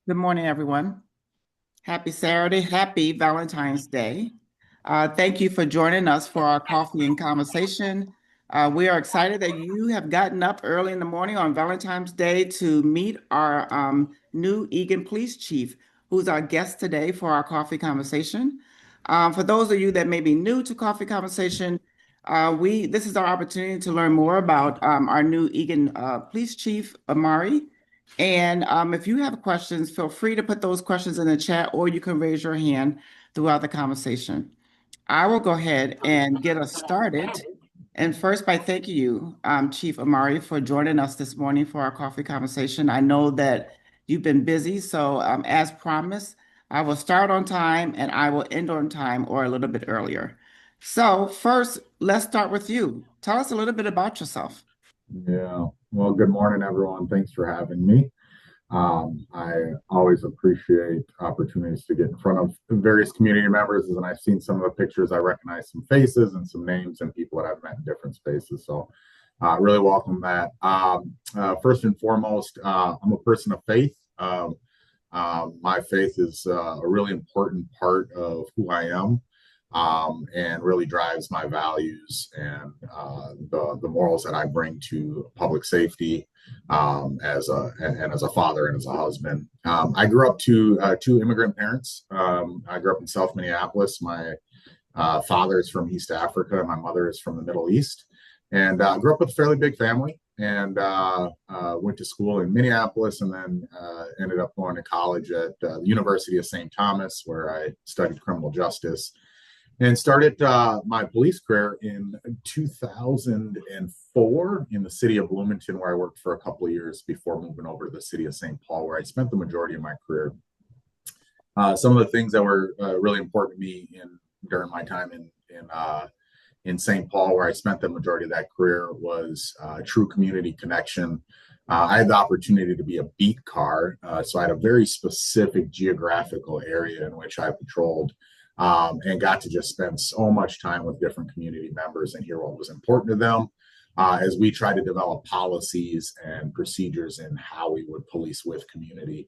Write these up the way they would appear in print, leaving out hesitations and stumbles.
Good morning, everyone. Happy Saturday. Happy Valentine's Day. Thank you for joining us for our coffee and conversation. We are excited that you have gotten up early in the morning on Valentine's Day to meet our new Eagan Police Chief, who's our guest today for our coffee conversation. For those of you that may be new to Coffee Conversation, this is our opportunity to learn more about our new Eagan Police Chief, Omari. And if you have questions, feel free to put those questions in the chat or you can raise your hand throughout the conversation. I will go ahead and get us started. And first, by thanking you, Chief Omari, for joining us this morning for our coffee conversation. I know that you've been busy, so as promised, I will start on time and I will end on time or a little bit earlier. So, first, let's start with you. Tell us a little bit about yourself. Yeah. Well, good morning, everyone. Thanks for having me. I always appreciate opportunities to get in front of various community members, and I've seen some of the pictures. I recognize some faces and some names and people that I've met in different spaces. So, really welcome that. First and foremost, I'm a person of faith. My faith is a really important part of who I am, and really drives my values and the morals that I bring to public safety, as a father and as a husband. I grew up to two immigrant parents. I grew up in South Minneapolis. My father is from East Africa, and my mother is from the Middle East. And grew up with a fairly big family, and went to school in Minneapolis, and then ended up going to college at the University of St. Thomas, where I studied criminal justice and started my police career in 2004 in the city of Bloomington, where I worked for a couple of years before moving over to the city of St. Paul, where I spent the majority of my career. Some of the things that were really important to me during my time in St. Paul, where I spent the majority of that career, was true community connection. I had the opportunity to be a beat car, so I had a very specific geographical area in which I patrolled, and got to just spend so much time with different community members and hear what was important to them, as we try to develop policies and procedures in how we would police with community.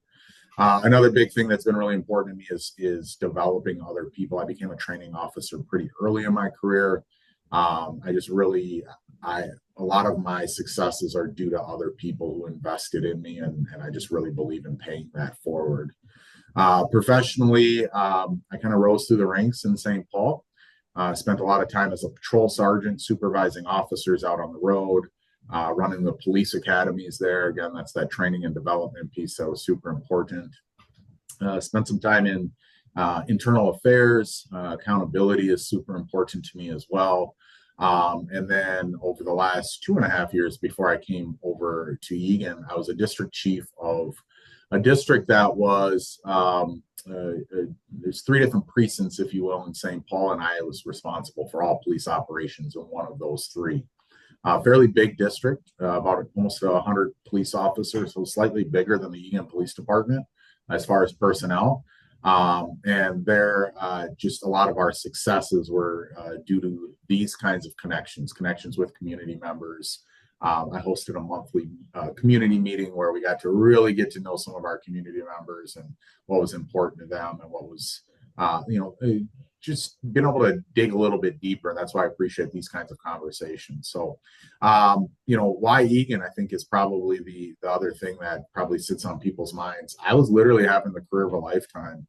Another big thing that's been really important to me is developing other people. I became a training officer pretty early in my career. I just really, I A lot of my successes are due to other people who invested in me, and I just really believe in paying that forward. Professionally, I kind of rose through the ranks in St. Paul. Spent a lot of time as a patrol sergeant, supervising officers out on the road, running the police academies there. Again, that's that training and development piece that was super important. Spent some time in internal affairs. Accountability is super important to me as well. And then over the last 2.5 years before I came over to Eagan, I was a district chief of a district that was there's three different precincts, if you will, in St. Paul, and I was responsible for all police operations in one of those three. Fairly big district, about almost 100 police officers, so slightly bigger than the Eagan Police Department as far as personnel. And there, just a lot of our successes were due to these kinds of connections with community members. I hosted a monthly community meeting where we got to really get to know some of our community members and what was important to them and what was, just being able to dig a little bit deeper. And that's why I appreciate these kinds of conversations. So, why Eagan, I think, is probably the other thing that probably sits on people's minds. I was literally having the career of a lifetime.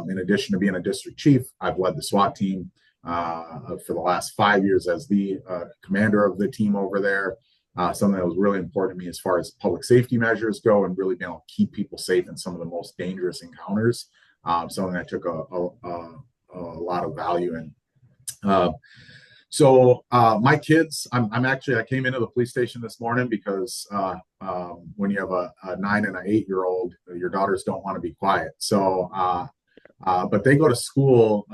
In addition to being a district chief, I've led the SWAT team for the last 5 years as the commander of the team over there. Something that was really important to me as far as public safety measures go, and really being able to keep people safe in some of the most dangerous encounters. Something that took a lot of value in. My kids, I came into the police station this morning because when you have a 9 and an 8-year-old, your daughters don't want to be quiet. But they go to school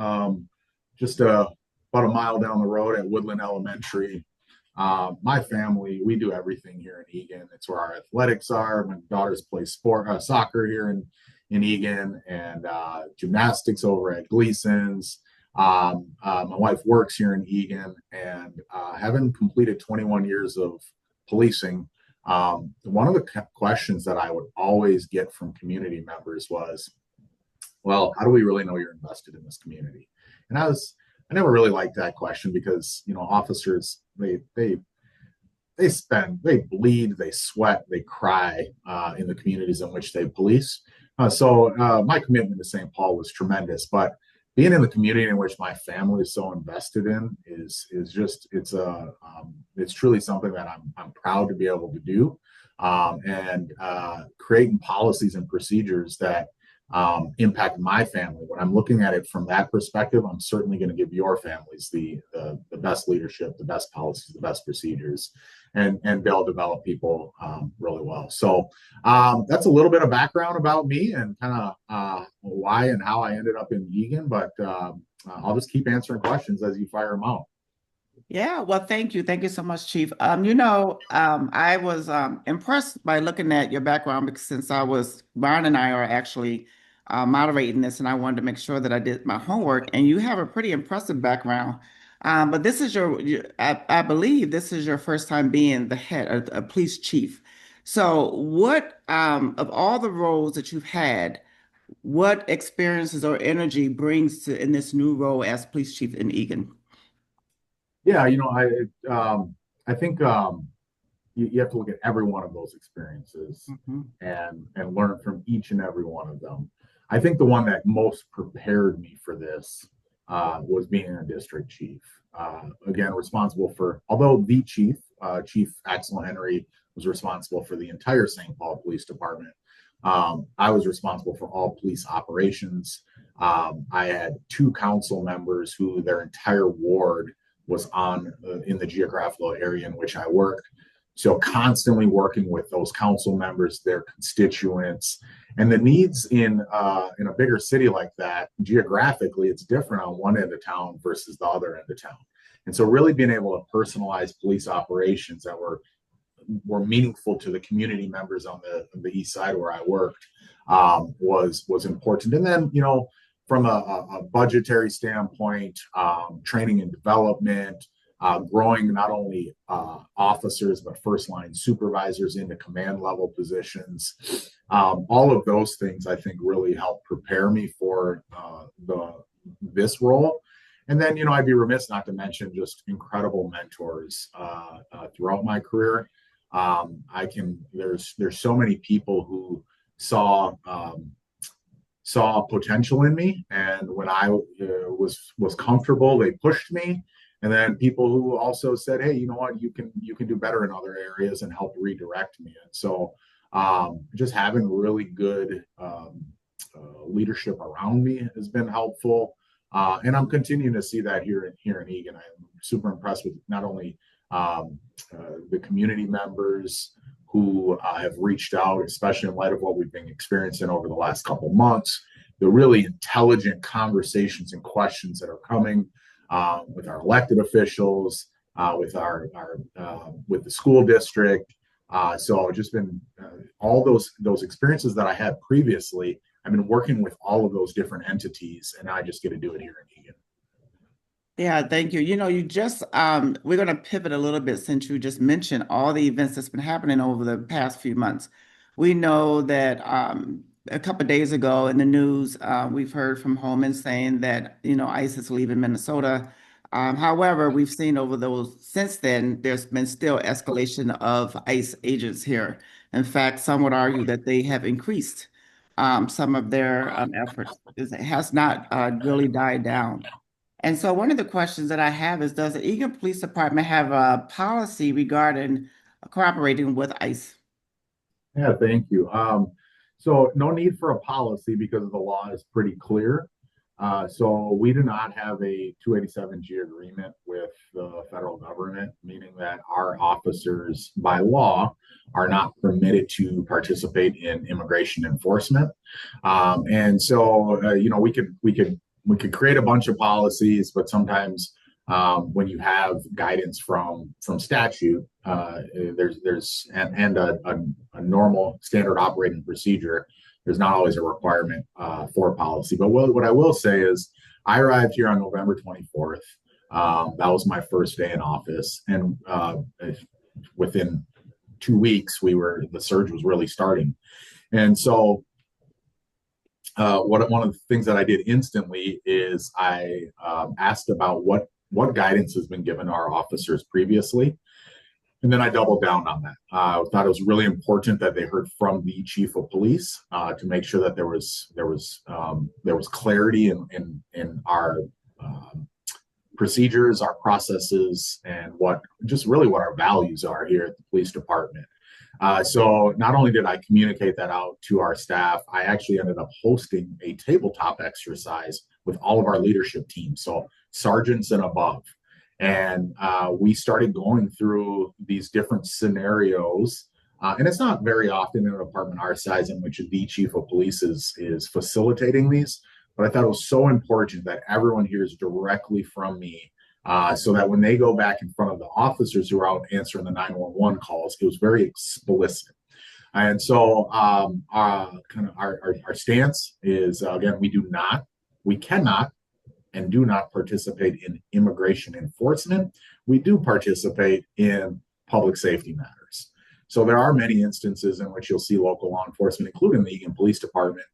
just about a mile down the road at Woodland Elementary. My family, we do everything here in Eagan. It's where our athletics are. My daughters play soccer here in Eagan, and gymnastics over at Gleason's. My wife works here in Eagan, and having completed 21 years of policing, One of the questions that I would always get from community members was, well, how do we really know you're invested in this community? And I never really liked that question because, officers, they bleed, they sweat, they cry in the communities in which they police. So my commitment to St. Paul was tremendous, but being in the community in which my family is so invested in is just it's truly something that I'm proud to be able to do, and creating policies and procedures that impact my family. When I'm looking at it from that perspective, I'm certainly going to give your families the best leadership, the best policies, the best procedures, and they'll develop people really well. So that's a little bit of background about me and kind of why and how I ended up in Eagan. But I'll just keep answering questions as you fire them out. Yeah, well, thank you. Thank you so much, Chief. I was impressed by looking at your background because since Brian and I are actually moderating this, and I wanted to make sure that I did my homework, and you have a pretty impressive background. But this is I believe this is your first time being the head, a police chief. So, what of all the roles that you've had, what experiences or energy brings to in this new role as police chief in Eagan? Yeah, I think you have to look at every one of those experiences Mhm. and learn from each and every one of them. I think the one that most prepared me for this was being a district chief. Again, responsible for, although the chief, Chief Axel Henry, was responsible for the entire St. Paul Police Department. I was responsible for all police operations. I had two council members who their entire ward was on in the geographical area in which I worked. So constantly working with those council members, their constituents, and the needs in a bigger city like that. Geographically, it's different on one end of town versus the other end of town. And so, really being able to personalize police operations that were meaningful to the community members on the east side where I worked was important. And then, from a budgetary standpoint, training and development, growing not only officers but first line supervisors into command level positions. All of those things I think really help prepare me for this role. And then, I'd be remiss not to mention just incredible mentors throughout my career. There's so many people who saw potential in me, and when I was comfortable, they pushed me. And then people who also said, "Hey, you know what? You can do better in other areas," and help redirect me. And so, just having really good leadership around me has been helpful. And I'm continuing to see that here in Eagan. I'm super impressed with not only the community members who have reached out, especially in light of what we've been experiencing over the last couple of months, the really intelligent conversations and questions that are coming with our elected officials, with the school district. So just been all those experiences that I had previously. I've been working with all of those different entities, and I just get to do it here in Eagan. Yeah, thank you. You just we're going to pivot a little bit since you just mentioned all the events that's been happening over the past few months. We know that a couple of days ago in the news, we've heard from Holman saying that ICE is leaving Minnesota. However, we've seen over those since then, there's been still escalation of ICE agents here. In fact, some would argue that they have increased some of their efforts. It has not really died down. And so one of the questions that I have is, does the Eagan Police Department have a policy regarding cooperating with ICE? Yeah, thank you. So no need for a policy because the law is pretty clear. So we do not have a 287G agreement with the federal government, meaning that our officers by law are not permitted to participate in immigration enforcement. And so, we could create a bunch of policies, but sometimes when you have guidance from statute, there's and a normal standard operating procedure, there's not always a requirement for policy. But what I will say is, I arrived here on November 24th. That was my first day in office, and within 2 weeks, the surge was really starting. And so one of the things that I did instantly is I asked about what guidance has been given to our officers previously, and then I doubled down on that. I thought it was really important that they heard from the chief of police to make sure that there was clarity in our procedures, our processes, and what our values are here at the police department. So not only did I communicate that out to our staff, I actually ended up hosting a tabletop exercise with all of our leadership teams, so sergeants and above. And we started going through these different scenarios. And it's not very often in a department our size in which the chief of police is facilitating these. But I thought it was so important that everyone hears directly from me so that when they go back in front of the officers who are out answering the 911 calls, it was very explicit. And so, kind of our stance is again, we cannot, and do not participate in immigration enforcement. We do participate in public safety matters. So there are many instances in which you'll see local law enforcement, including the Eagan Police Department,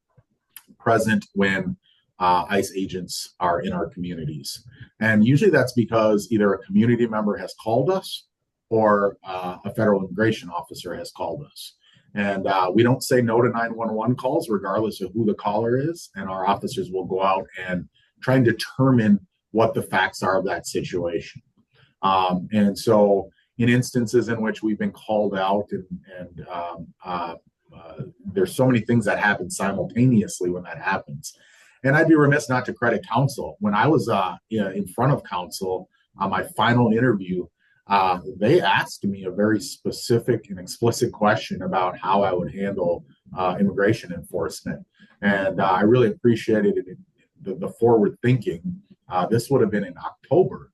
present when ICE agents are in our communities. And usually that's because either a community member has called us or a federal immigration officer has called us. And we don't say no to 911 calls, regardless of who the caller is. And our officers will go out and try and determine what the facts are of that situation. And so, in instances in which we've been called out, and there's so many things that happen simultaneously when that happens. And I'd be remiss not to credit counsel. When I was in front of counsel on my final interview, they asked me a very specific and explicit question about how I would handle immigration enforcement. And I really appreciated it, the forward thinking. This would have been in October.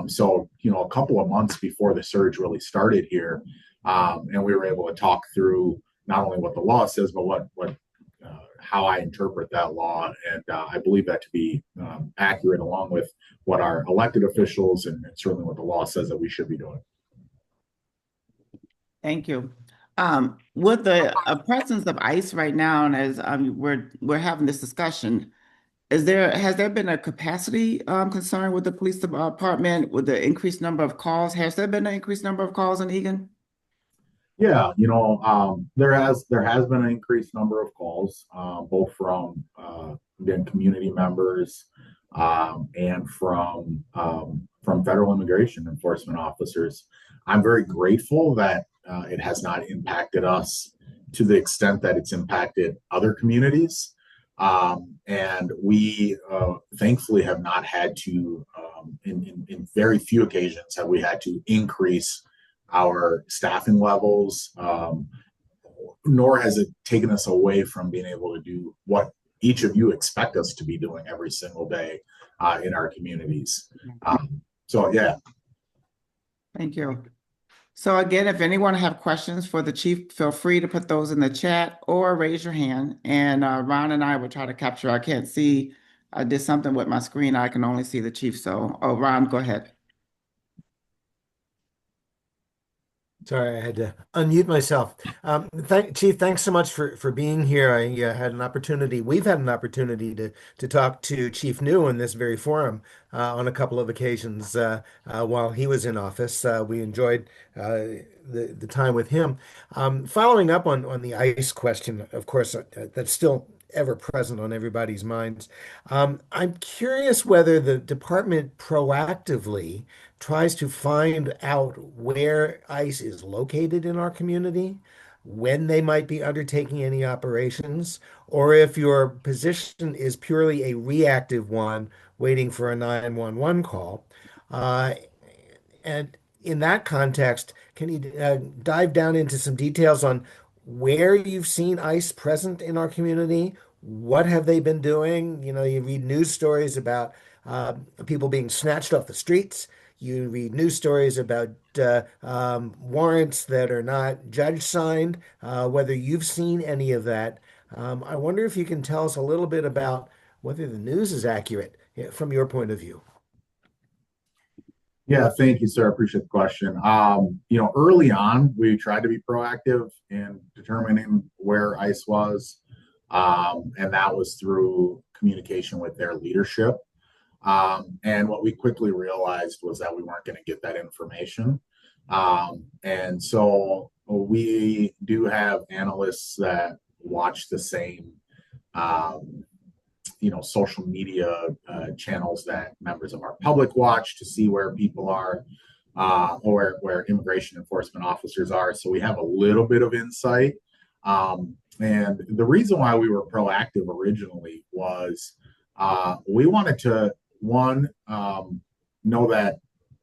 So, a couple of months before the surge really started here. And we were able to talk through not only what the law says, but how I interpret that law. And I believe that to be accurate, along with what our elected officials and certainly what the law says that we should be doing. Thank you. With the presence of ICE right now, and as we're having this discussion, has there been a capacity concern with the police department with the increased number of calls? Has there been an increased number of calls in Eagan? Yeah, there has been an increased number of calls, both from again community members and from federal immigration enforcement officers. I'm very grateful that it has not impacted us to the extent that it's impacted other communities. And we thankfully have not had to, in very few occasions, have we had to increase our staffing levels, nor has it taken us away from being able to do what each of you expect us to be doing every single day in our communities. So, yeah. Thank you. So again, if anyone have questions for the chief, feel free to put those in the chat or raise your hand. And Ron and I will try to capture. I can't see. I did something with my screen. I can only see the chief. So, Ron, go ahead. Sorry, I had to unmute myself. Chief, thanks so much for being here. I had an opportunity. We've had an opportunity to talk to Chief New in this very forum on a couple of occasions while he was in office. We enjoyed the time with him. Following up on the ICE question, of course, that's still ever present on everybody's minds. I'm curious whether the department proactively tries to find out where ICE is located in our community, when they might be undertaking any operations, or if your position is purely a reactive one, waiting for a 911 call. And in that context, can you dive down into some details on where you've seen ICE present in our community? What have they been doing? You read news stories about people being snatched off the streets. You read news stories about warrants that are not judge signed. Whether you've seen any of that, I wonder if you can tell us a little bit about whether the news is accurate from your point of view. Yeah, thank you, sir. I appreciate the question. Early on, we tried to be proactive in determining where ICE was, and that was through communication with their leadership. And what we quickly realized was that we weren't going to get that information. And so we do have analysts that watch the same um, social media channels that members of our public watch to see where people are, or where immigration enforcement officers are. So we have a little bit of insight. And the reason why we were proactive originally was we wanted to know that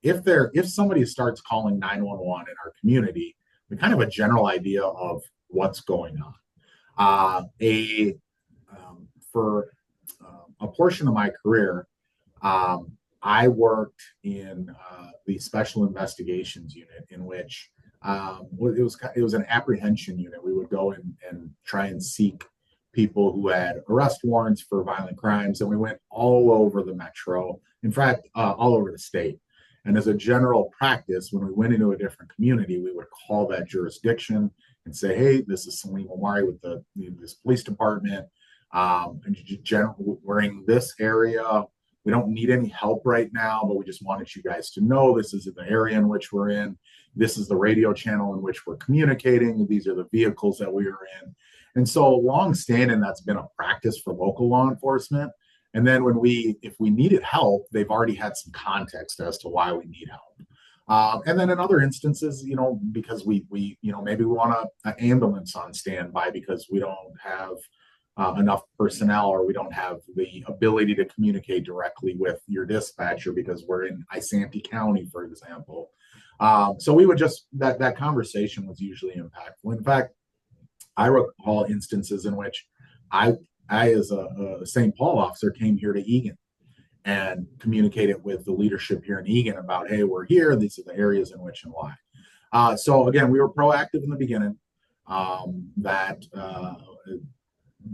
if somebody starts calling 911 in our community, we kind of have a general idea of what's going on. For a portion of my career, I worked in the special investigations unit, in which it was an apprehension unit. We would go in and try and seek people who had arrest warrants for violent crimes, and we went all over the metro. In fact, all over the state. And as a general practice, when we went into a different community, we would call that jurisdiction and say, "Hey, this is Salim Omari with this police department. We're in this area. We don't need any help right now, but we just wanted you guys to know this is the area in which we're in. This is the radio channel in which we're communicating. These are the vehicles that we are in." And so long standing, that's been a practice for local law enforcement. And then if we needed help, they've already had some context as to why we need help. And then in other instances, because we maybe we want an ambulance on standby because we don't have enough personnel, or we don't have the ability to communicate directly with your dispatcher because we're in Isanti County, for example. So we would that conversation was usually impactful. In fact, I recall instances in which I as a St. Paul officer, came here to Eagan and communicated with the leadership here in Eagan about, "Hey, we're here. These are the areas in which and why." So again, we were proactive in the beginning. That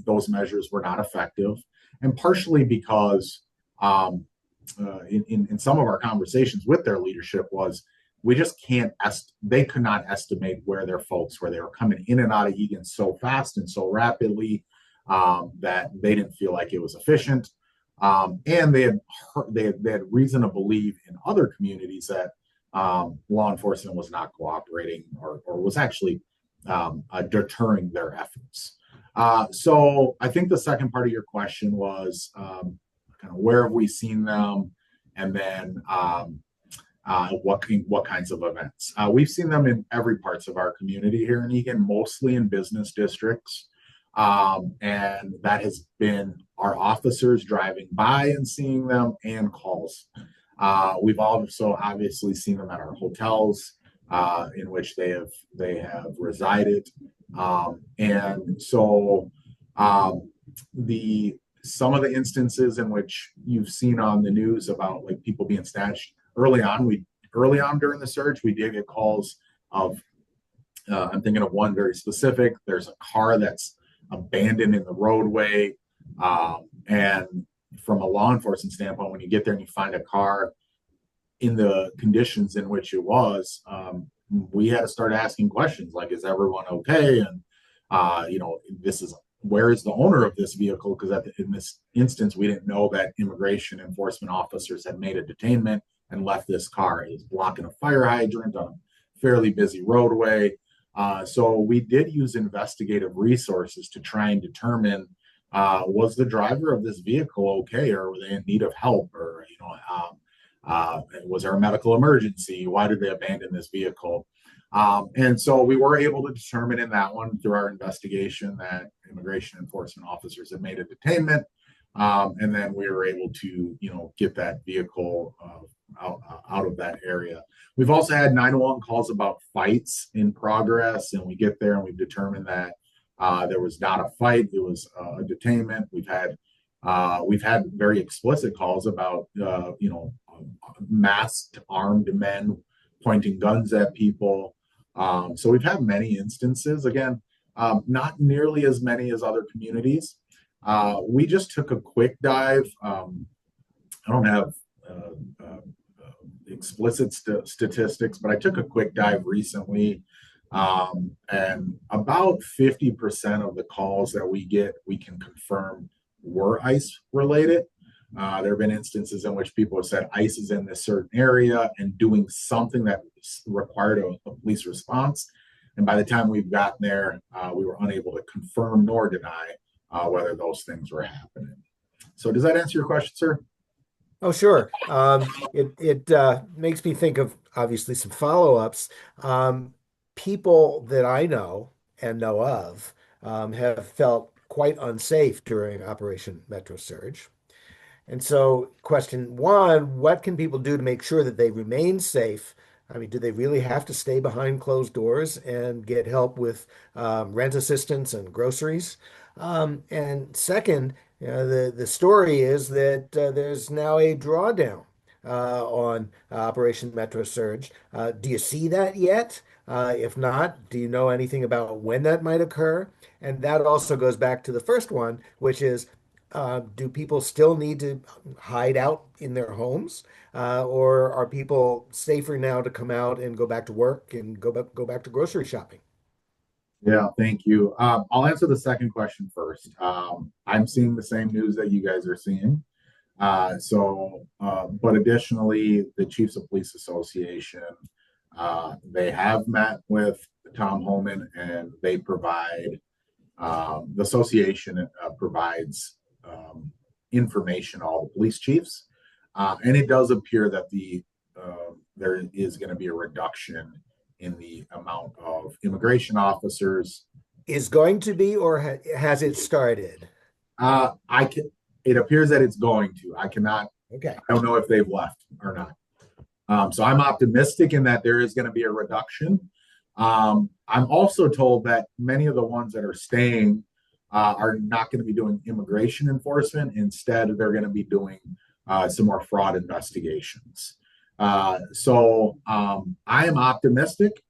those measures were not effective, and partially because in some of our conversations with their leadership was we just can't they could not estimate where their folks were. They were coming in and out of Eagan so fast and so rapidly that they didn't feel like it was efficient. And they had reason to believe in other communities that law enforcement was not cooperating, or was actually deterring their efforts. So I think the second part of your question was kind of where have we seen them, and then what kinds of events. We've seen them in every parts of our community here in Eagan, mostly in business districts. And that has been our officers driving by and seeing them, and calls. We've also obviously seen them at our hotels, in which they have resided. And so some of the instances in which you've seen on the news about like people being snatched early on during the search, we did get calls of I'm thinking of one very specific. There's a car that's abandoned in the roadway, and from a law enforcement standpoint, when you get there and you find a car in the conditions in which it was, we had to start asking questions like, is everyone okay? And where is the owner of this vehicle? Because in this instance, we didn't know that immigration enforcement officers had made a detainment and left this car. It was blocking a fire hydrant on a fairly busy roadway. So we did use investigative resources to try and determine, was the driver of this vehicle okay, or were they in need of help, or was there a medical emergency? Why did they abandon this vehicle? And so we were able to determine in that one through our investigation that immigration enforcement officers had made a detainment, and then we were able to get that vehicle out of that area. We've also had 911 calls about fights in progress, and we get there and we've determined that there was not a fight; it was a detainment. We've had very explicit calls about masked armed men pointing guns at people. So we've had many instances. Again, not nearly as many as other communities. We just took a quick dive. I don't have explicit statistics, but I took a quick dive recently, and about 50% of the calls that we get, we can confirm were ICE related. There have been instances in which people have said ICE is in this certain area and doing something that required a police response. And by the time we've gotten there, we were unable to confirm nor deny whether those things were happening. So does that answer your question, sir? Oh, sure. It makes me think of obviously some follow-ups. People that I know and know of have felt quite unsafe during Operation Metro Surge. And so, question one, what can people do to make sure that they remain safe? I mean, do they really have to stay behind closed doors and get help with rent assistance and groceries? And second, the story is that there's now a drawdown on Operation Metro Surge. Do you see that yet? If not, do you know anything about when that might occur? And that also goes back to the first one, which is do people still need to hide out in their homes, or are people safer now to come out and go back to work and go back to grocery shopping? Yeah, thank you. I'll answer the second question first. I'm seeing the same news that you guys are seeing. But additionally, the Chiefs of Police Association, they have met with Tom Homan, and they provide the association provides information to all the police chiefs, and it does appear that there is going to be a reduction in the amount of immigration officers. Is going to be, or has it started? I can. It appears that it's going to. I cannot. Okay. I don't know if they've left or not. So I'm optimistic in that there is going to be a reduction. I'm also told that many of the ones that are staying are not going to be doing immigration enforcement. Instead, they're going to be doing some more fraud investigations. I am optimistic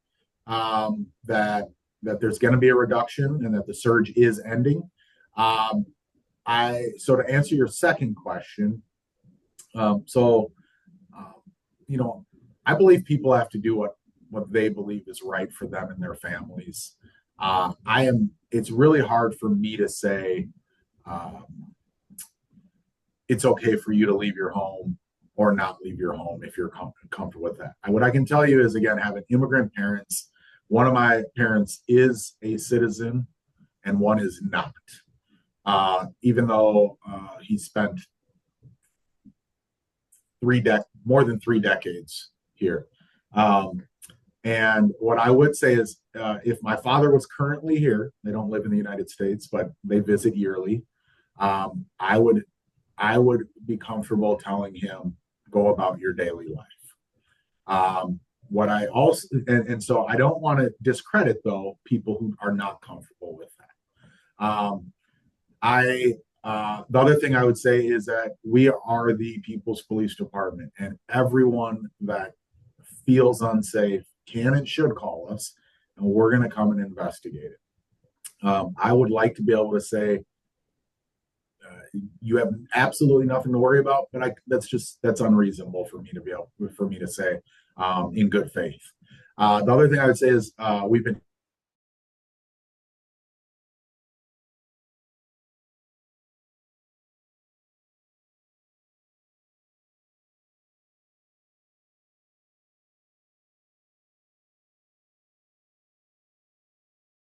that there's going to be a reduction and that the surge is ending. To answer your second question, I believe people have to do what they believe is right for them and their families. It's really hard for me to say it's okay for you to leave your home or not leave your home if you're comfortable with that. What I can tell you is, again, having immigrant parents, one of my parents is a citizen and one is not. Even though he spent more than 3 decades here. And what I would say is, if my father was currently here, they don't live in the United States, but they visit yearly, I would be comfortable telling him, go about your daily life. What I also, and so I don't want to discredit, though, people who are not comfortable with that. The other thing I would say is that we are the People's Police Department, and everyone that feels unsafe can and should call us, and we're going to come and investigate it. I would like to be able to say, you have absolutely nothing to worry about, but that's unreasonable for me to say in good faith. The other thing I would say is we've been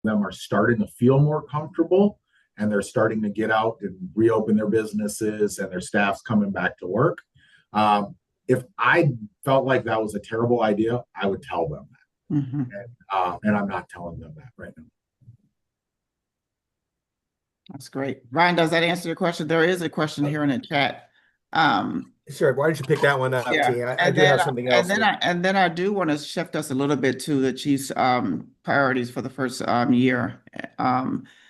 them are starting to feel more comfortable, and they're starting to get out and reopen their businesses, and their staff's coming back to work. If I felt like that was a terrible idea, I would tell them that. Mm-hmm. And I'm not telling them that right now. That's great. Ryan, does that answer your question? There is a question here in the chat. Sure. Why don't you pick that one up, Yeah. T? I do have something else. And then I do want to shift us a little bit to the Chiefs' priorities for the first year.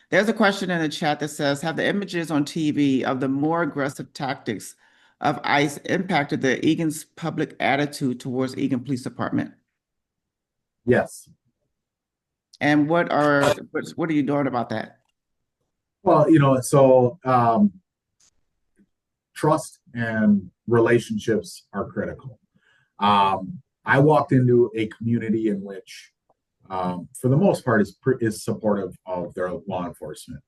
There's a question in the chat that says, have the images on TV of the more aggressive tactics of ICE impacted the Eagan's public attitude towards Eagan Police Department? Yes. And what are you doing about that? Well, trust and relationships are critical. I walked into a community in which, for the most part, is supportive of their law enforcement.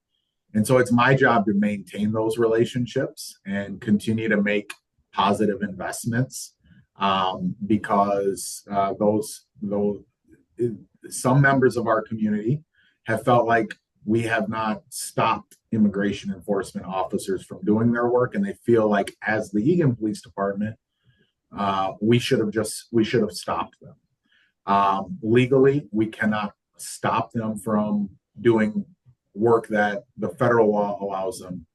And so it's my job to maintain those relationships and continue to make positive investments, because those some members of our community have felt like we have not stopped immigration enforcement officers from doing their work, and they feel like, as the Eagan Police Department, we should have stopped them. Legally, we cannot stop them from doing work that the federal law allows them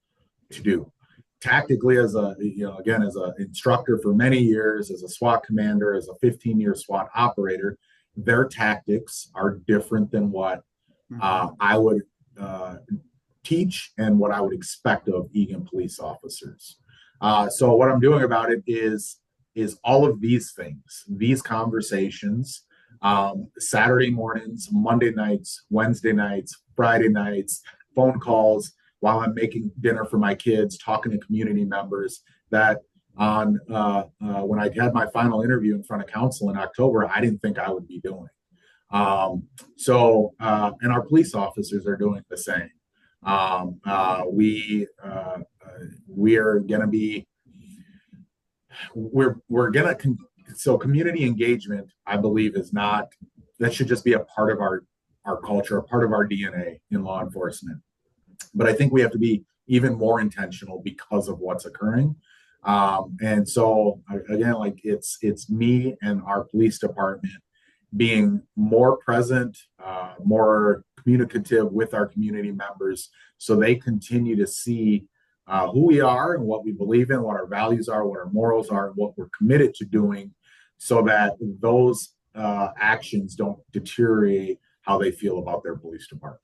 to do. Tactically, as a again, as an instructor for many years, as a SWAT commander, as a 15-year SWAT operator, their tactics are different than what I would teach and what I would expect of Eagan police officers. So what I'm doing about it is all of these things, these conversations, Saturday mornings, Monday nights, Wednesday nights, Friday nights, phone calls while I'm making dinner for my kids, talking to community members, that on when I had my final interview in front of council in October, I didn't think I would be doing. And our police officers are doing the same. We are going to be, we're going to, so community engagement, I believe, is not, that should just be a part of our culture, a part of our DNA in law enforcement. But I think we have to be even more intentional because of what's occurring. And so again, like it's me and our police department being more present, more communicative with our community members, so they continue to see who we are and what we believe in, what our values are, what our morals are, what we're committed to doing, so that those actions don't deteriorate how they feel about their police department.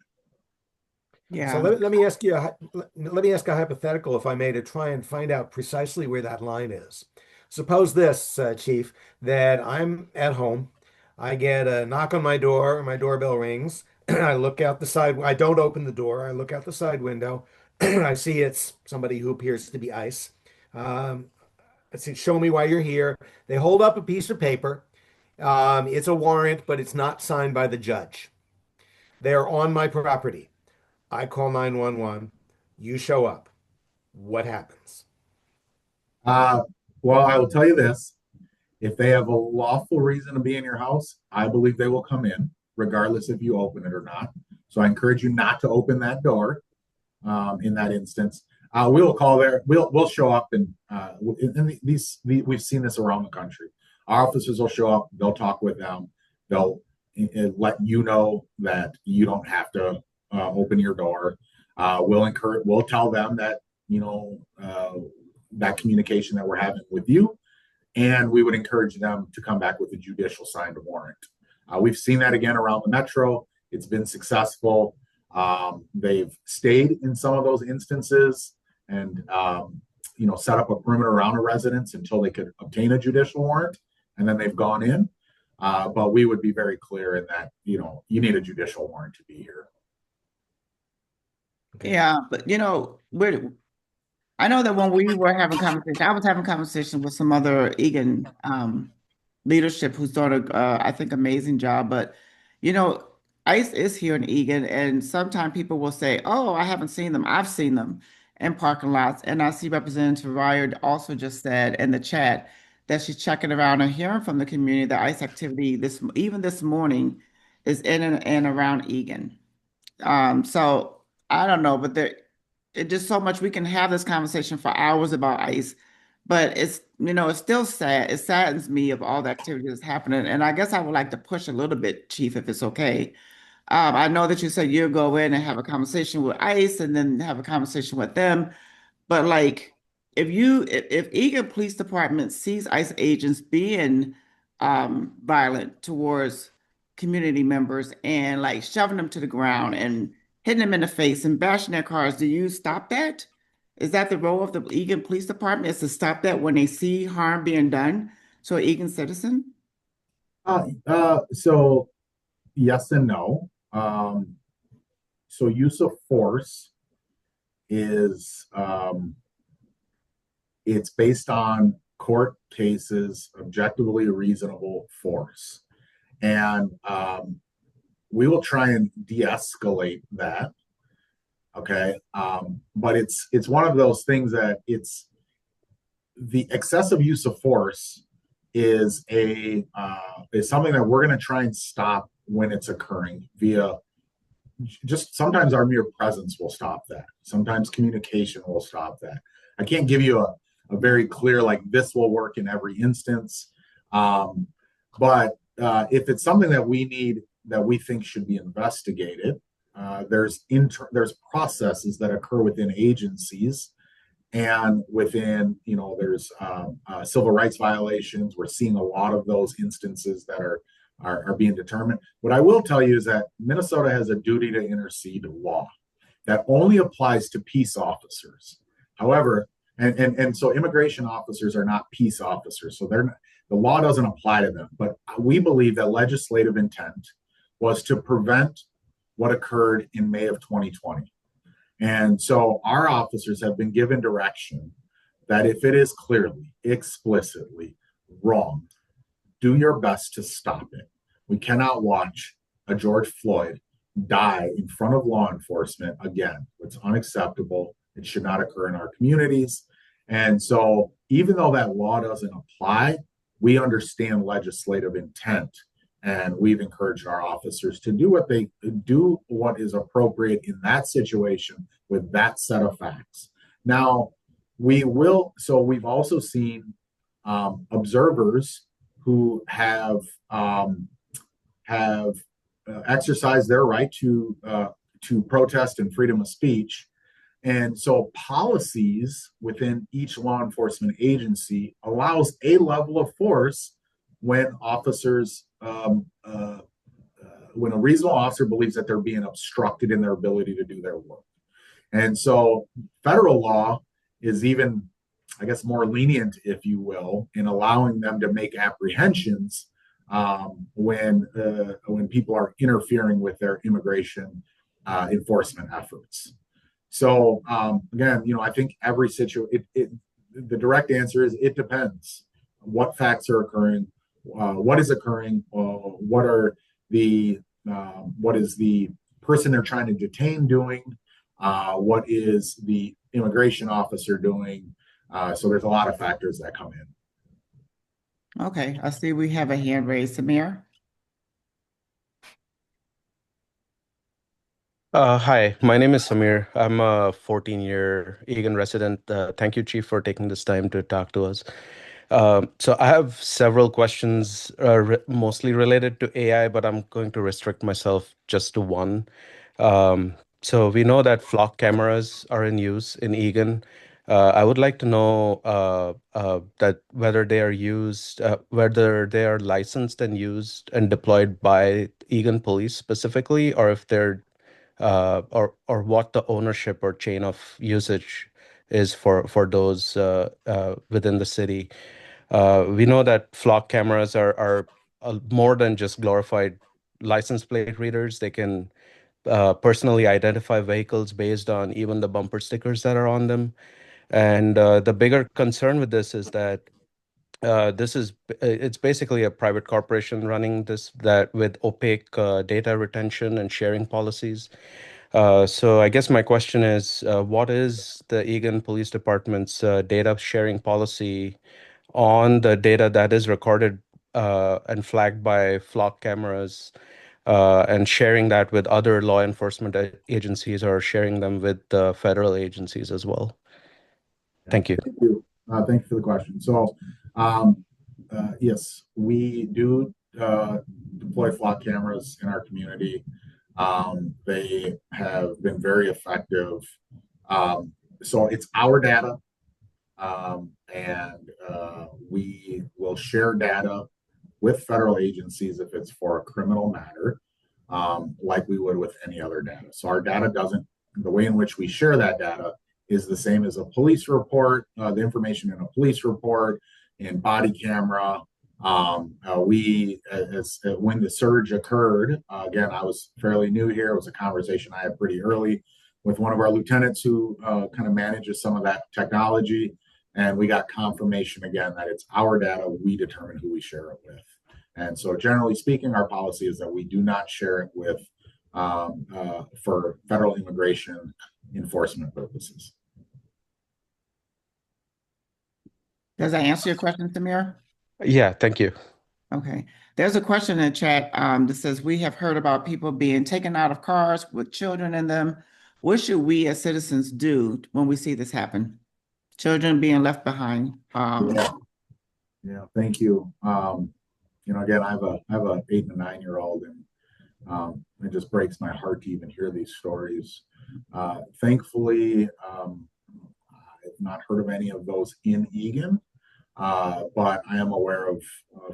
So Yeah. let me ask you let me ask a hypothetical, if I may, to try and find out precisely where that line is. Suppose this, Chief, that I'm at home, I get a knock on my door, my doorbell rings, I look out the side, I don't open the door, I look out the side window, I see it's somebody who appears to be ICE. I say, show me why you're here. They hold up a piece of paper. It's a warrant, but it's not signed by the judge. They're on my property. I call 911. You show up. What happens? Uh, well, I will tell you this. If they have a lawful reason to be in your house, I believe they will come in, regardless if you open it or not. So I encourage you not to open that door in that instance. We'll call there. We'll show up, and we've seen this around the country. Our officers will show up. They'll talk with them. They'll let you know that you don't have to open your door. We'll tell them that, that communication that we're having with you, and we would encourage them to come back with a judicial signed warrant. We've seen that again around the metro. It's been successful. They've stayed in some of those instances and set up a perimeter around a residence until they could obtain a judicial warrant, and then they've gone in. But we would be very clear in that you need a judicial warrant to be here. Okay. Yeah, but I know that when we were having conversation, I was having conversation with some other Eagan leadership who's done I think, amazing job. But you know, ICE is here in Eagan, and sometimes people will say, "Oh, I haven't seen them." I've seen them in parking lots, and I see Representative Ryer also just said in the chat that she's checking around and hearing from the community that ICE activity even this morning is in and around Eagan. So I don't know, but it's just so much we can have this conversation for hours about ICE, but it's still sad. It saddens me of all the activity that's happening. And I guess I would like to push a little bit, Chief, if it's okay. I know that you said you'll go in and have a conversation with ICE and then have a conversation with them. But like, if Eagan Police Department sees ICE agents being violent towards community members and like shoving them to the ground and hitting them in the face and bashing their cars, do you stop that? Is that the role of the Eagan Police Department, is to stop that when they see harm being done to an Eagan citizen? So yes and no. So use of force is it's based on court cases, objectively reasonable force. And we will try and de-escalate that. Okay. But it's one of those things that it's the excessive use of force is something that we're going to try and stop when it's occurring via just sometimes our mere presence will stop that. Sometimes communication will stop that. I can't give you a very clear, like, this will work in every instance. But if it's something that we need, that we think should be investigated, there's processes that occur within agencies and within, there's civil rights violations. We're seeing a lot of those instances that are being determined. What I will tell you is that Minnesota has a duty to intercede law that only applies to peace officers. However, and so immigration officers are not peace officers, so the law doesn't apply to them. But we believe that legislative intent was to prevent what occurred in May of 2020. And so our officers have been given direction that if it is clearly, explicitly wrong, do your best to stop it. We cannot watch a George Floyd die in front of law enforcement again. It's unacceptable. It should not occur in our communities. And so even though that law doesn't apply, we understand legislative intent, and we've encouraged our officers to do what is appropriate in that situation with that set of facts. Now, we've also seen observers who have exercised their right to protest and freedom of speech. And so policies within each law enforcement agency allows a level of force when officers, when a reasonable officer believes that they're being obstructed in their ability to do their work. And so federal law is even, I guess, more lenient, if you will, in allowing them to make apprehensions when people are interfering with their immigration enforcement efforts. So again, I think every situation, the direct answer is it depends. What facts are occurring? What is occurring? What is the person they're trying to detain doing? What is the immigration officer doing? So there's a lot of factors that come in. Okay, I see we have a hand raised. Samir? Hi, my name is Samir. I'm a 14-year Eagan resident. Thank you, Chief, for taking this time to talk to us. So I have several questions, mostly related to AI, but I'm going to restrict myself just to one. So we know that flock cameras are in use in Eagan. I would like to know that whether they are licensed and used and deployed by Eagan police specifically, or if they're or what the ownership or chain of usage is for those within the city. We know that flock cameras are more than just glorified license plate readers. They can personally identify vehicles based on even the bumper stickers that are on them. And the bigger concern with this is that it's basically a private corporation running that with opaque data retention and sharing policies. So I guess my question is, what is the Eagan Police Department's data sharing policy on the data that is recorded and flagged by flock cameras, and sharing that with other law enforcement agencies, or sharing them with federal agencies as well? Thank you. Thank you. Thank you for the question. So, yes, we do deploy flock cameras in our community. They have been very effective. So it's our data, and we will share data with federal agencies if it's for a criminal matter, like we would with any other data. So our data the way in which we share that data is the same as a police report, the information in a police report, in body camera. When the surge occurred, again, I was fairly new here. It was a conversation I had pretty early with one of our lieutenants who kind of manages some of that technology. And we got confirmation again that it's our data, we determine who we share it with. And so, generally speaking, our policy is that we do not share it with for federal immigration enforcement purposes. Does that answer your question, Samir? Yeah, thank you. Okay. There's a question in the chat that says, we have heard about people being taken out of cars with children in them. What should we as citizens do when we see this happen? Children being left behind. Yeah, thank you. Again, I have a 8 and a 9-year-old, and it just breaks my heart to even hear these stories. Thankfully, I've not heard of any of those in Eagan, but I am aware of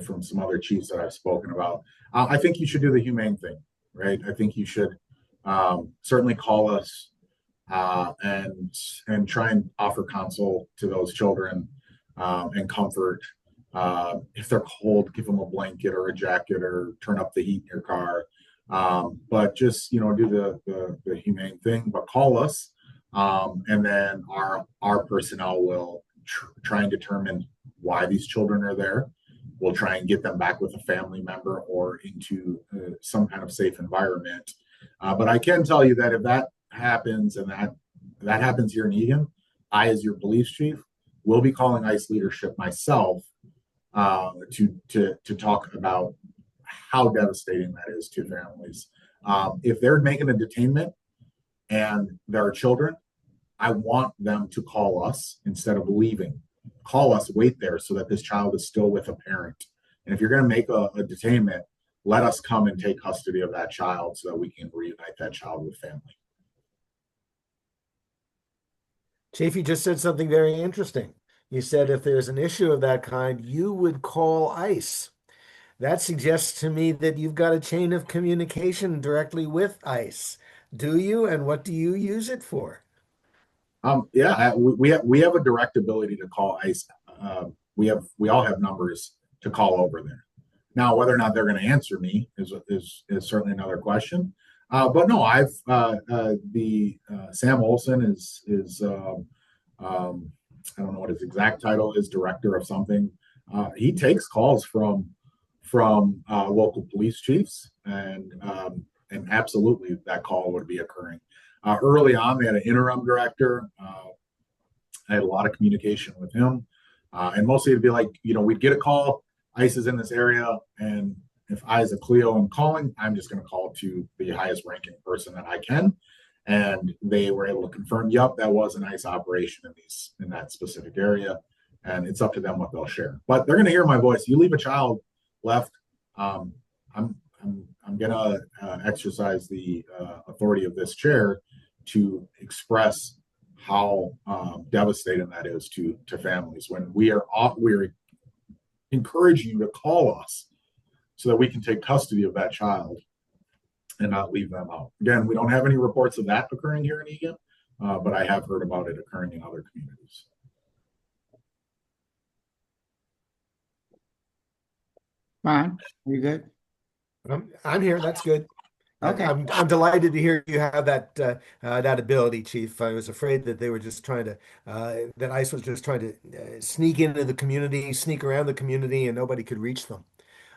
from some other chiefs that I've spoken about. I think you should do the humane thing, right? I think you should certainly call us and try and offer counsel to those children and comfort. If they're cold, give them a blanket or a jacket or turn up the heat in your car. But just do the humane thing. But call us, and then our personnel will try and determine why these children are there. We'll try and get them back with a family member or into some kind of safe environment. But I can tell you that if that happens, and that happens here in Eagan, I, as your police chief, will be calling ICE leadership myself to talk about how devastating that is to families. If they're making a detainment and there are children, I want them to call us instead of leaving. Call us, wait there so that this child is still with a parent. And if you're going to make a detainment, let us come and take custody of that child so that we can reunite that child with family. Chief, you just said something very interesting. You said if there's an issue of that kind, you would call ICE. That suggests to me that you've got a chain of communication directly with ICE. Do you? And what do you use it for? Yeah, we have a direct ability to call ICE. We all have numbers to call over there. Now, whether or not they're going to answer me is certainly another question. But no, I've Sam Olson is I don't know what his exact title is, director of something. He takes calls from local police chiefs, and absolutely that call would be occurring. Early on, we had an interim director. I had a lot of communication with him, and mostly it'd be like, we'd get a call, ICE is in this area, and if I, as a Cleo, am calling, I'm just going to call to the highest ranking person that I can. And they were able to confirm, yep, that was an ICE operation in that specific area. And it's up to them what they'll share. But they're going to hear my voice. You leave a child left, I'm going to exercise the authority of this chair to express how devastating that is to families when we're encouraging you to call us so that we can take custody of that child and not leave them out. Again, we don't have any reports of that occurring here in Eagan, but I have heard about it occurring in other communities. Fine. Are you good? I'm here. That's good. Okay. I'm delighted to hear you have that ability, Chief. I was afraid that they were just trying to that ICE was just trying to sneak into the community, sneak around the community, and nobody could reach them.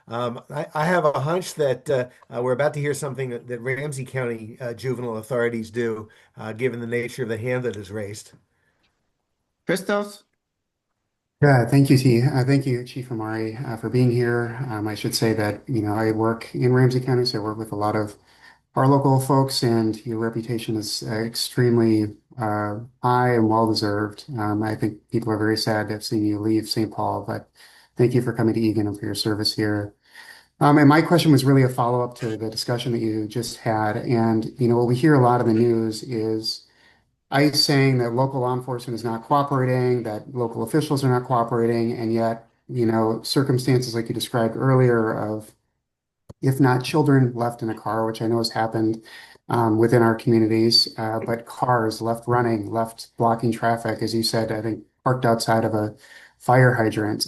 I have a hunch that we're about to hear something that Ramsey County juvenile authorities do, given the nature of the hand that is raised. Christos? Yeah, thank you, thank you, Chief Omari, for being here. I should say that, I work in Ramsey County, so I work with a lot of our local folks, and your reputation is extremely high and well deserved. I think people are very sad to have seen you leave St. Paul, but thank you for coming to Eagan and for your service here. And my question was really a follow-up to the discussion that you just had. And, what we hear a lot in the news is ICE saying that local law enforcement is not cooperating, that local officials are not cooperating, and yet, circumstances like you described earlier of, if not children left in a car, which I know has happened within our communities, but cars left running, left blocking traffic, as you said, I think parked outside of a fire hydrant.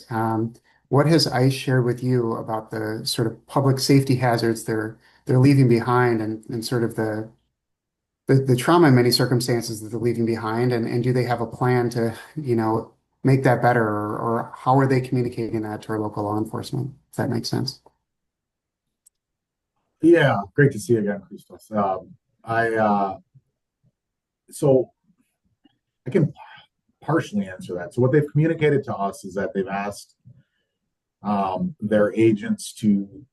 What has ICE shared with you about the sort of public safety hazards they're leaving behind, and sort of the trauma in many circumstances that they're leaving behind, and do they have a plan to, make that better, or how are they communicating that to our local law enforcement, if that makes sense? Yeah, great to see you again, Christos. I so I can partially answer that. So what they've communicated to us is that they've asked their agents to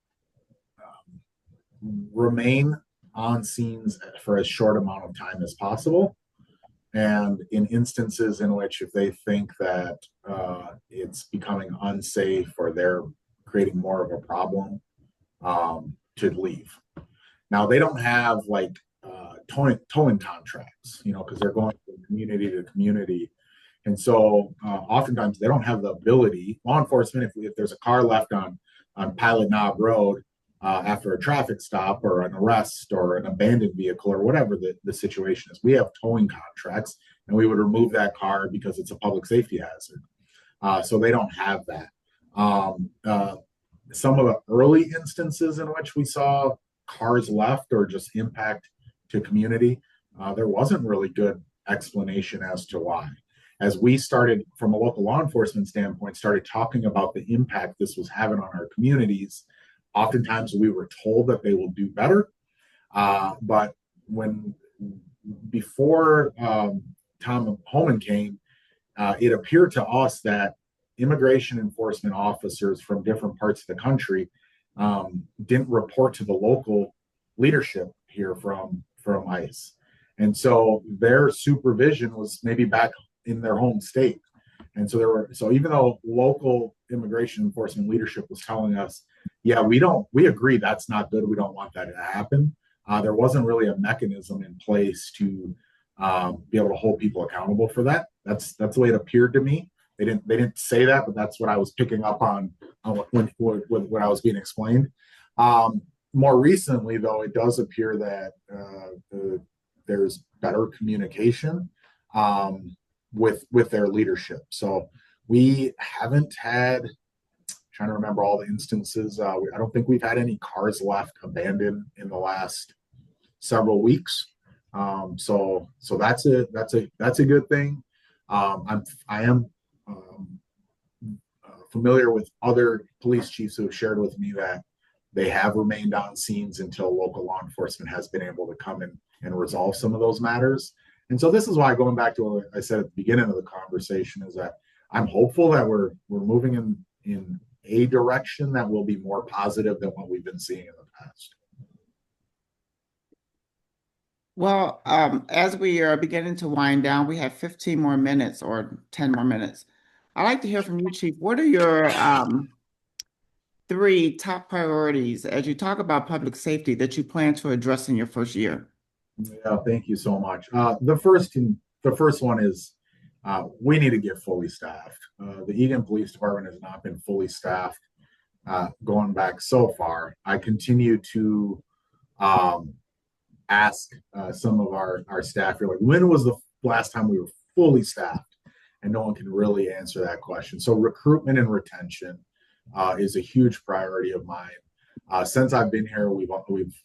remain on scenes for as short amount of time as possible. And in instances in which if they think that it's becoming unsafe or they're creating more of a problem, to leave. Now they don't have like towing contracts, because they're going from community to community, and so oftentimes they don't have the ability. Law enforcement, if there's a car left on Pilot Knob Road after a traffic stop or an arrest or an abandoned vehicle or whatever the situation is, we have towing contracts, and we would remove that car because it's a public safety hazard. So they don't have that. Some of the early instances in which we saw cars left or just impact to community, there wasn't really good explanation as to why. As we started, from a local law enforcement standpoint, started talking about the impact this was having on our communities, oftentimes we were told that they will do better. But before Tom Homan came, it appeared to us that immigration enforcement officers from different parts of the country didn't report to the local leadership here from ICE. And so their supervision was maybe back in their home state. And so even though local immigration enforcement leadership was telling us, yeah, we agree that's not good, we don't want that to happen, there wasn't really a mechanism in place to be able to hold people accountable for that. That's the way it appeared to me. They didn't say that, but that's what I was picking up on when I was being explained. More recently, though, it does appear that there's better communication with their leadership. So we haven't had, trying to remember all the instances. I don't think we've had any cars left abandoned in the last several weeks. So that's a good thing. I am familiar with other police chiefs who have shared with me that they have remained on scenes until local law enforcement has been able to come in and resolve some of those matters. And so this is why, going back to what I said at the beginning of the conversation, is that I'm hopeful that we're moving in a direction that will be more positive than what we've been seeing in the past. Well, as we are beginning to wind down, we have 15 more minutes or 10 more minutes. I'd like to hear from you, Chief. What are your 3 top priorities as you talk about public safety that you plan to address in your first year? Yeah, thank you so much. The first one is we need to get fully staffed. The Eagan Police Department has not been fully staffed going back so far. I continue to ask some of our staff here, like, when was the last time we were fully staffed? And no one can really answer that question. So recruitment and retention is a huge priority of mine. Since I've been here, we've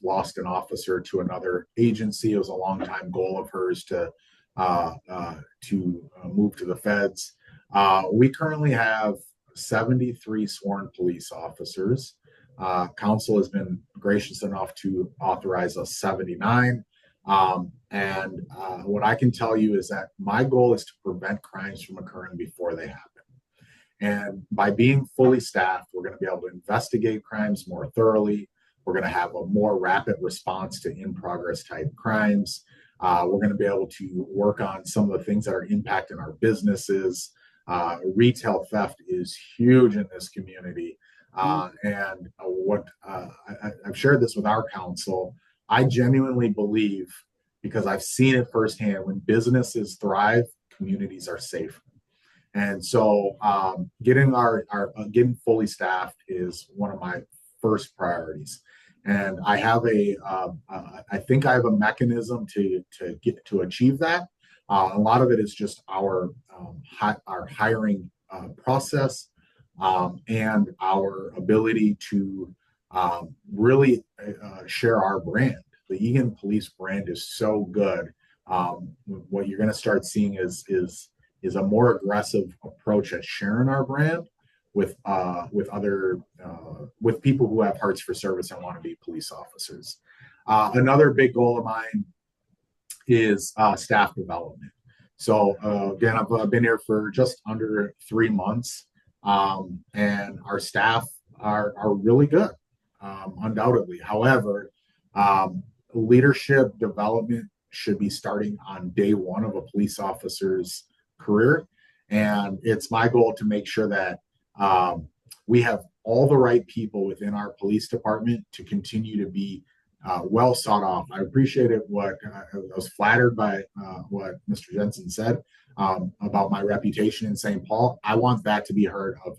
lost an officer to another agency. It was a long-time goal of hers to move to the feds. We currently have 73 sworn police officers. Council has been gracious enough to authorize us 79. And what I can tell you is that my goal is to prevent crimes from occurring before they happen. And by being fully staffed, we're going to be able to investigate crimes more thoroughly. We're going to have a more rapid response to in-progress type crimes. We're going to be able to work on some of the things that are impacting our businesses. Retail theft is huge in this community. And I've shared this with our council. I genuinely believe, because I've seen it firsthand, when businesses thrive, communities are safe. And so getting fully staffed is one of my first priorities. And I have I think I have a mechanism to achieve that. A lot of it is just our hiring process and our ability to really share our brand. The Eagan Police brand is so good. What you're going to start seeing is is a more aggressive approach at sharing our brand with other with people who have hearts for service and want to be police officers. Another big goal of mine is staff development. So again, I've been here for just under 3 months, and our staff are really good, undoubtedly. However, leadership development should be starting on day one of a police officer's career, and it's my goal to make sure that we have all the right people within our police department to continue to be well sought off. I appreciated what I was flattered by what Mr. Jensen said about my reputation in St. Paul. I want that to be heard of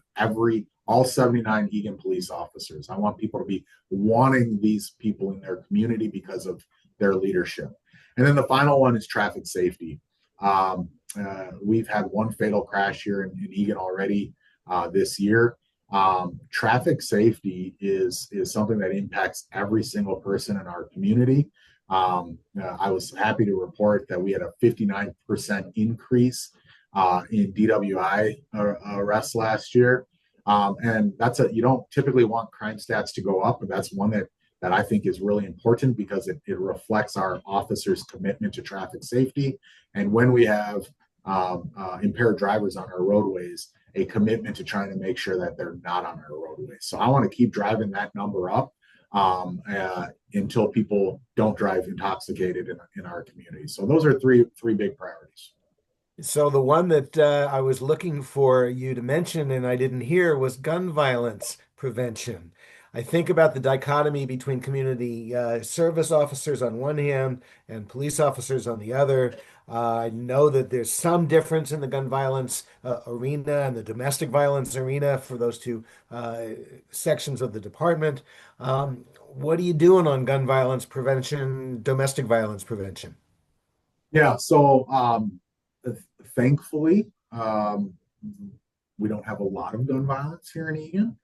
all 79 Eagan police officers. I want people to be wanting these people in their community because of their leadership. And then the final one is traffic safety. We've had one fatal crash here in Eagan already this year. Traffic safety is something that impacts every single person in our community. I was happy to report that we had a 59% increase in DWI arrests last year. And you don't typically want crime stats to go up, but that's one that I think is really important because it reflects our officers' commitment to traffic safety. And when we have impaired drivers on our roadways, a commitment to trying to make sure that they're not on our roadways. So I want to keep driving that number up until people don't drive intoxicated in our community. So those are three big priorities. So the one that I was looking for you to mention and I didn't hear was gun violence prevention. I think about the dichotomy between community service officers on one hand and police officers on the other. I know that there's some difference in the gun violence arena and the domestic violence arena for those two sections of the department. What are you doing on gun violence prevention, domestic violence prevention? Yeah, so thankfully, we don't have a lot of gun violence here in Eagan.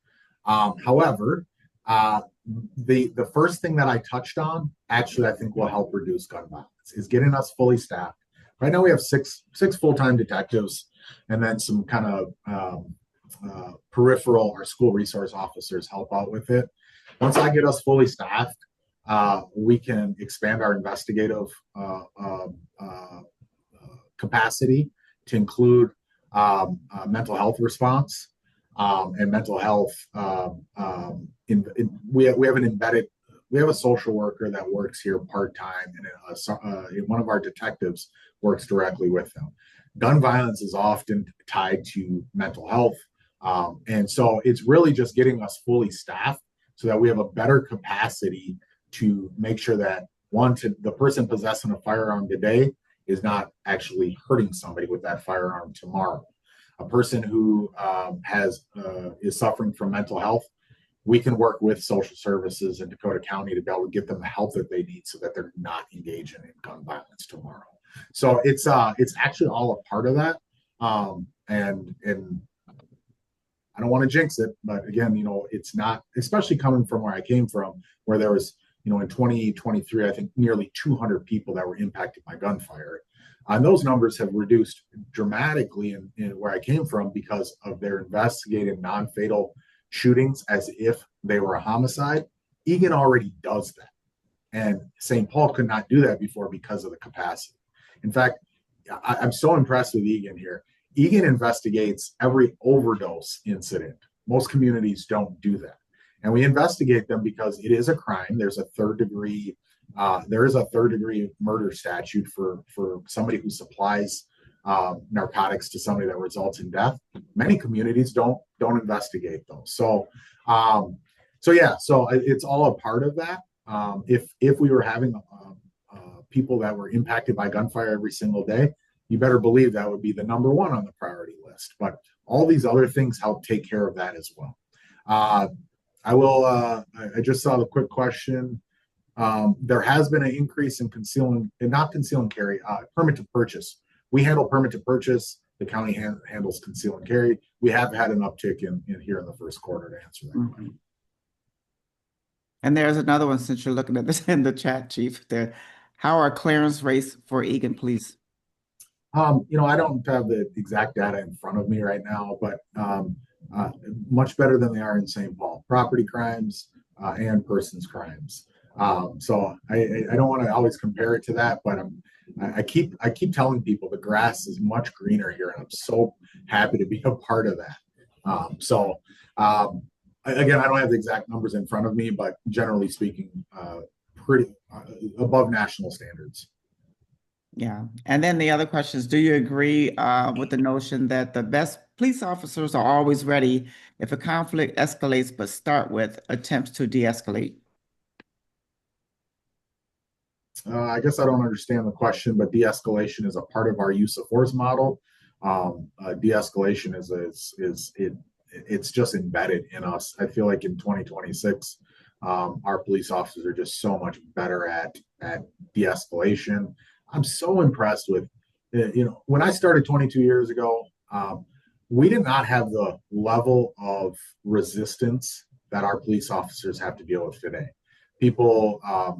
However, the first thing that I touched on, actually, I think will help reduce gun violence is getting us fully staffed. Right now, we have six full-time detectives, and then some kind of peripheral or school resource officers help out with it. Once I get us fully staffed, we can expand our investigative capacity to include mental health response and mental health. We have a social worker that works here part-time, and one of our detectives works directly with them. Gun violence is often tied to mental health. And so it's really just getting us fully staffed so that we have a better capacity to make sure that the person possessing a firearm today is not actually hurting somebody with that firearm tomorrow. A person who is suffering from mental health, we can work with social services in Dakota County to be able to get them the help that they need so that they're not engaging in gun violence tomorrow. So it's actually all a part of that. And I don't want to jinx it, but again, it's not, especially coming from where I came from, where there was, in 2023, I think nearly 200 people that were impacted by gunfire. And those numbers have reduced dramatically in where I came from because of their investigated non-fatal shootings as if they were a homicide. Eagan already does that. And St. Paul could not do that before because of the capacity. In fact, I'm so impressed with Eagan here. Eagan investigates every overdose incident. Most communities don't do that. And we investigate them because it is a crime. There is a third degree murder statute for somebody who supplies narcotics to somebody that results in death. Many communities don't investigate those. So it's all a part of that. If we were having people that were impacted by gunfire every single day, you better believe that would be the number one on the priority list. But all these other things help take care of that as well. I just saw the quick question. There has been an increase in not conceal and carry, permit to purchase. We handle permit to purchase. The county handles conceal and carry. We have had an uptick in here in the first quarter to answer that question. And there's another one, since you're looking at this in the chat, Chief. How are clearance rates for Eagan Police? I don't have the exact data in front of me right now, but uh, much better than they are in St. Paul. Property crimes and persons crimes. So I don't want to always compare it to that, but I keep telling people the grass is much greener here, and I'm so happy to be a part of that. Again, I don't have the exact numbers in front of me, but generally speaking, pretty above national standards. Yeah. And then the other question is, do you agree with the notion that the best police officers are always ready if a conflict escalates, but start with attempts to de-escalate? I guess I don't understand the question, but de-escalation is a part of our use of force model. De-escalation it's just embedded in us. I feel like in 2026, our police officers are just so much better at de-escalation. I'm so impressed with, when I started 22 years ago, we did not have the level of resistance that our police officers have to deal with today. People, our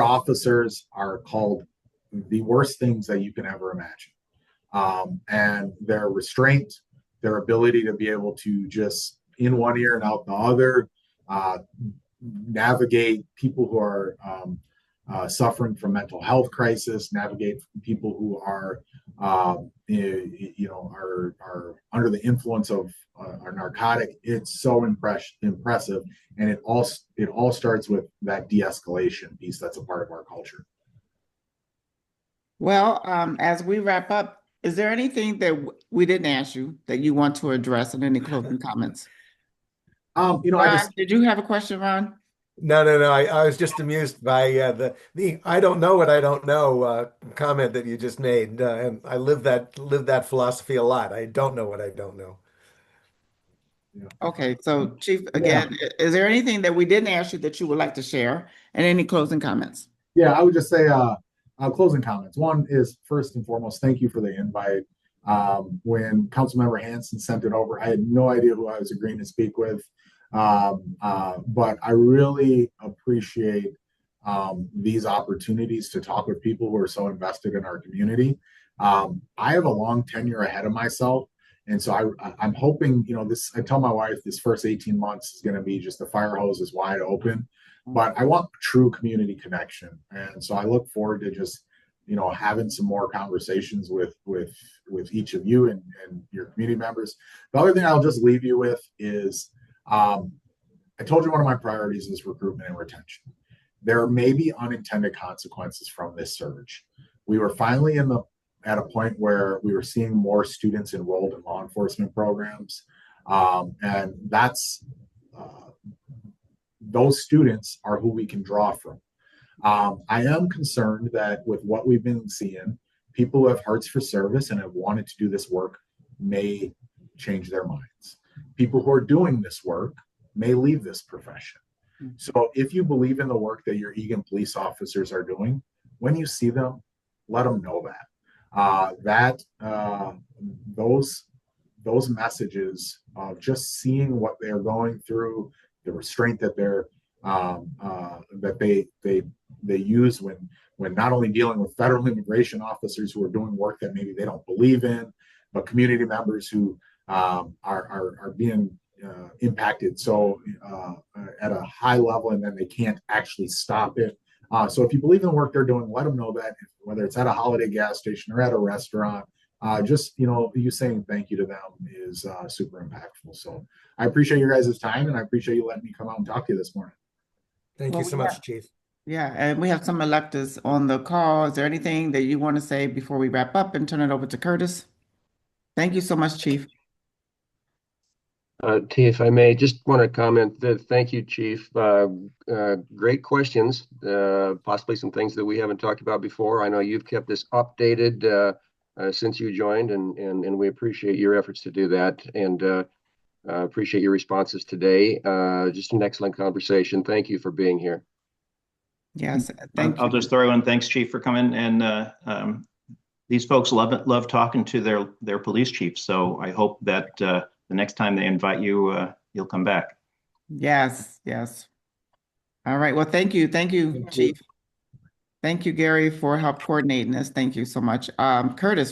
officers are called the worst things that you can ever imagine. And their restraint, their ability to be able to just in one ear and out the other, navigate people who are suffering from mental health crisis, navigate people who are, are under the influence of a narcotic. It's so impressive, and it all starts with that de-escalation piece that's a part of our culture. Well, as we wrap up, is there anything that we didn't ask you that you want to address in any closing comments? I Ron, just did you have a question, Ron? No. I was just amused by the "I don't know what I don't know" comment that you just made, and I live that philosophy a lot. I don't know what I don't know. Okay, so Chief, yeah. again, is there anything that we didn't ask you that you would like to share and any closing comments? Yeah, I would just say closing comments. One is first and foremost, thank you for the invite. When Councilmember Hanson sent it over, I had no idea who I was agreeing to speak with. But I really appreciate these opportunities to talk with people who are so invested in our community. I have a long tenure ahead of myself. And so I'm hoping, I tell my wife this first 18 months is going to be just the fire hose is wide open, but I want true community connection. And so I look forward to just, having some more conversations with each of you and your community members. The other thing I'll just leave you with is, I told you one of my priorities is recruitment and retention. There may be unintended consequences from this surge. We were finally at a point where we were seeing more students enrolled in law enforcement programs. And those students are who we can draw from. I am concerned that with what we've been seeing, people who have hearts for service and have wanted to do this work may change their minds. People who are doing this work may leave this profession. So if you believe in the work that your Eagan police officers are doing, when you see them, let them know that. Those messages of just seeing what they're going through, the restraint that they use when not only dealing with federal immigration officers who are doing work that maybe they don't believe in, but community members who are being impacted at a high level, and then they can't actually stop it. So if you believe in the work they're doing, let them know that, whether it's at a holiday gas station or at a restaurant, just you saying thank you to them is super impactful. So I appreciate your guys' time, and I appreciate you letting me come out and talk to you this morning. Thank you so much, Chief. Yeah, and we have some electeds on the call. Is there anything that you want to say before we wrap up and turn it over to Curtis? Thank you so much, Chief. T, if I may, just want to comment that thank you, Chief. Great questions, possibly some things that we haven't talked about before. I know you've kept us updated since you joined, and we appreciate your efforts to do that, and appreciate your responses today. Just an excellent conversation. Thank you for being here. Yes, thank you. I'll just throw in thanks, Chief, for coming. And these folks love talking to their police chiefs. So I hope that the next time they invite you, you'll come back. Yes. All right. Well, thank you, Chief. Thank you, Gary, for help coordinating this. Thank you so much. Curtis,